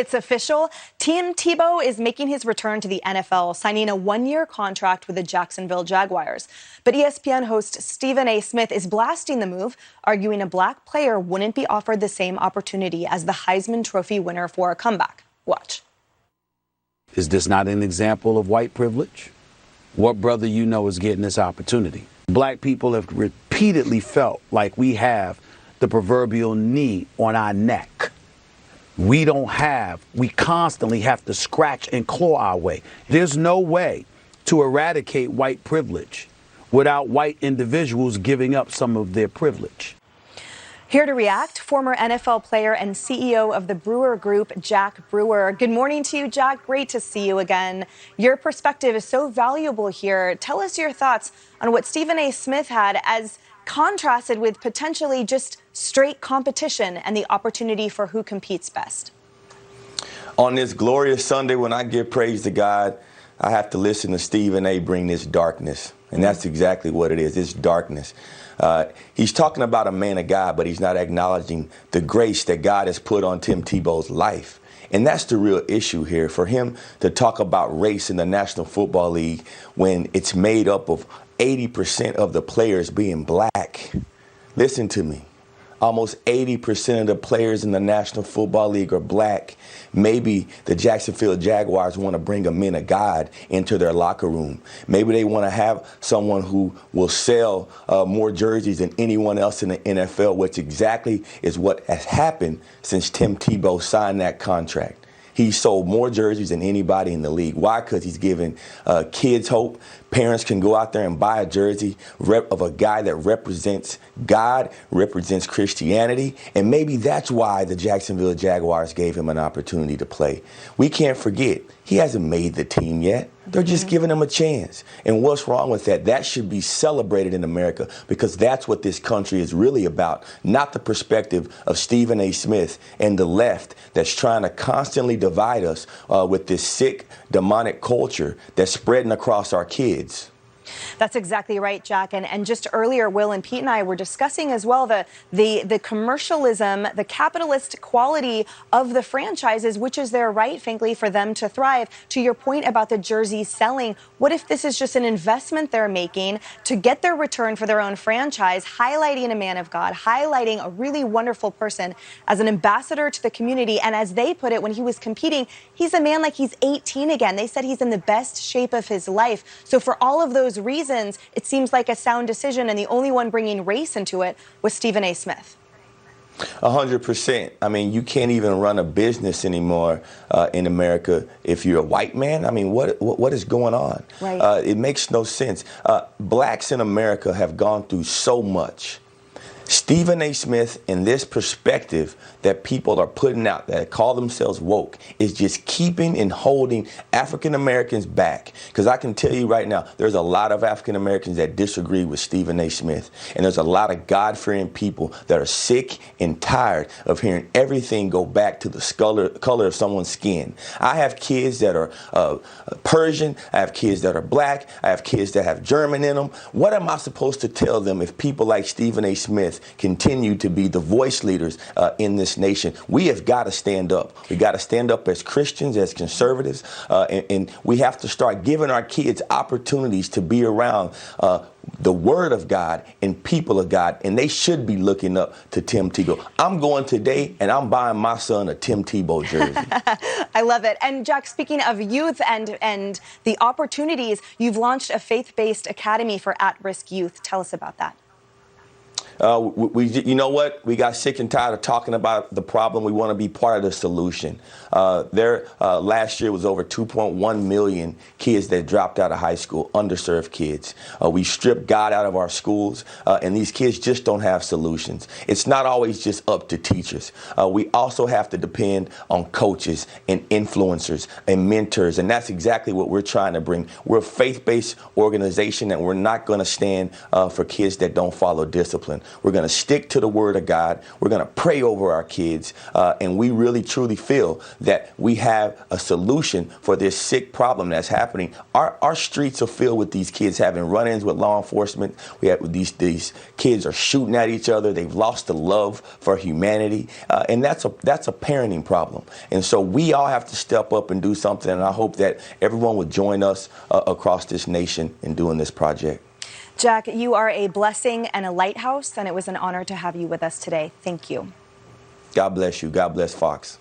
It's official. Tim Tebow is making his return to the NFL, signing a one-year contract with the Jacksonville Jaguars. But ESPN host Stephen A. Smith is blasting the move, arguing a black player wouldn't be offered the same opportunity as the Heisman Trophy winner for a comeback. Watch. Is this not an example of white privilege? What brother you know is getting this opportunity? Black people have repeatedly felt like we have the proverbial knee on our neck. We constantly have to scratch and claw our way. There's no way to eradicate white privilege without white individuals giving up some of their privilege. Here to react, former NFL player and CEO of the Brewer Group, Jack Brewer. Good morning to you, Jack. Great to see you again. Your perspective is so valuable here. Tell us your thoughts on what Stephen A. Smith had as contrasted with potentially just straight competition and the opportunity for who competes best. On this glorious Sunday, when I give praise to God, I have to listen to Stephen A. bring this darkness. And that's exactly what it is. It's darkness. He's talking about a man of God, but he's not acknowledging the grace that God has put on Tim Tebow's life. And that's the real issue here. For him to talk about race in the National Football League when it's made up of 80% of the players being black. Listen to me. Almost 80% of the players in the National Football League are black. Maybe the Jacksonville Jaguars want to bring a man of God into their locker room. Maybe they want to have someone who will sell more jerseys than anyone else in the NFL, which exactly is what has happened since Tim Tebow signed that contract. He sold more jerseys than anybody in the league. Why? Because he's giving kids hope. Parents can go out there and buy a jersey of a guy that represents God, represents Christianity, and maybe that's why the Jacksonville Jaguars gave him an opportunity to play. We can't forget, he hasn't made the team yet. They're just giving him a chance. And what's wrong with that? That should be celebrated in America because that's what this country is really about, not the perspective of Stephen A. Smith and the left that's trying to constantly divide us with this sick, demonic culture that's spreading across our kids. That's exactly right, Jack. And just earlier, Will and Pete and I were discussing as well the commercialism, the capitalist quality of the franchises, which is their right, frankly, for them to thrive. To your point about the jersey selling, what if this is just an investment they're making to get their return for their own franchise, highlighting a man of God, highlighting a really wonderful person as an ambassador to the community. And as they put it, when he was competing, he's a man like he's 18 again. They said he's in the best shape of his life. So for all of those reasons, it seems like a sound decision, and the only one bringing race into it was Stephen A. Smith. 100%. I mean, you can't even run a business anymore in America if you're a white man. I mean, what is going on? Right. It makes no sense. Blacks in America have gone through so much. Stephen A. Smith and this perspective that people are putting out that call themselves woke is just keeping and holding African Americans back. Because I can tell you right now, there's a lot of African Americans that disagree with Stephen A. Smith. And there's a lot of God-fearing people that are sick and tired of hearing everything go back to the color of someone's skin. I have kids that are Persian. I have kids that are black. I have kids that have German in them. What am I supposed to tell them if people like Stephen A. Smith continue to be the voice leaders in this nation? We have got to stand up. We got to stand up as Christians, as conservatives, and we have to start giving our kids opportunities to be around the Word of God and people of God, and they should be looking up to Tim Tebow. I'm going today, and I'm buying my son a Tim Tebow jersey. I love it. And Jack, speaking of youth and the opportunities, you've launched a faith-based academy for at-risk youth. Tell us about that. You know what? We got sick and tired of talking about the problem. We want to be part of the solution. Last year was over 2.1 million kids that dropped out of high school, underserved kids. We stripped God out of our schools, and these kids just don't have solutions. It's not always just up to teachers. We also have to depend on coaches and influencers and mentors, and that's exactly what we're trying to bring. We're a faith-based organization, and we're not going to stand for kids that don't follow discipline. We're going to stick to the word of God. We're going to pray over our kids. And we really, truly feel that we have a solution for this sick problem that's happening. Our streets are filled with these kids having run-ins with law enforcement. We have these kids are shooting at each other. They've lost the love for humanity. And that's a parenting problem. And so we all have to step up and do something. And I hope that everyone would join us across this nation in doing this project. Jack, you are a blessing and a lighthouse, and it was an honor to have you with us today. Thank you. God bless you. God bless Fox.